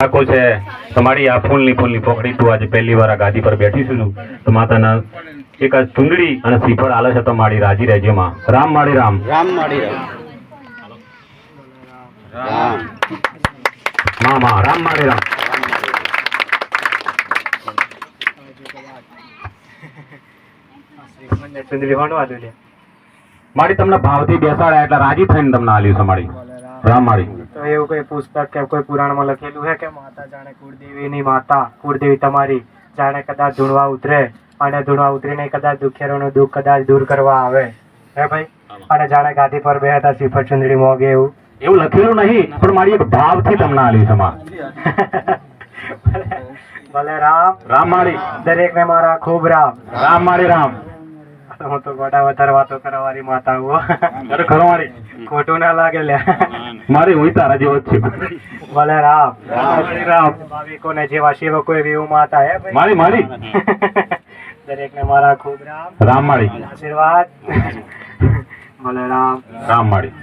આખો છે તમારી આ ફૂલની પોખડી તું આજે પહેલી વાર આ ગાદી પર બેઠી છું તો માતાના એક આ ચુંદડી અને શ્રીફળ આલે છે તો મારી રાજી રહેજે માં. રામ માળી રામ. રામ માળી રામ. રામ માં રામ માળી રામ. મારી તમને ભાવથી બેસાડ્યા એટલે રાજી થઈને તમને આલ્યું છે મારી. રામ માળી. તો એવું કોઈ પુસ્તક કે કોઈ પુરાણમાં લખેલું છે કે માતા જાણે કુળદેવીની માતા કુળદેવી તમારી જાણે કદાચ ધૂણવા ઉતરે અને ધૂણવા ઉતરીને કદાચ દુખિયારોનું દુઃખ કદાચ દૂર કરવા આવે હે ભાઈ, અને જાણે ગાદી પર બેહતા શ્રીફળ ચુંદડી મોગે એવું લખેલું નહીં પણ મારી એક ભાવથી તમને આલ્યું છે માં. ભલે રામ. રામ માળી. દરેક ને મારા ખૂબ રામ. રામ માળી રામ. હું તો ગોડા વધારે વાતો કરવાની માતા હું. અરે ખરો માળી. ખોટું ના લાગે લે. મારી હું તારા જેવો જ છે. ભલે રામ. રામ. ભાવિકોને જેવા સેવકો એવી હું માતા હે ભાઈ. મારી દરેક ને મારા ખૂબ રામ. રામ માળી. આશીર્વાદ. ભલે રામ. રામ માળી.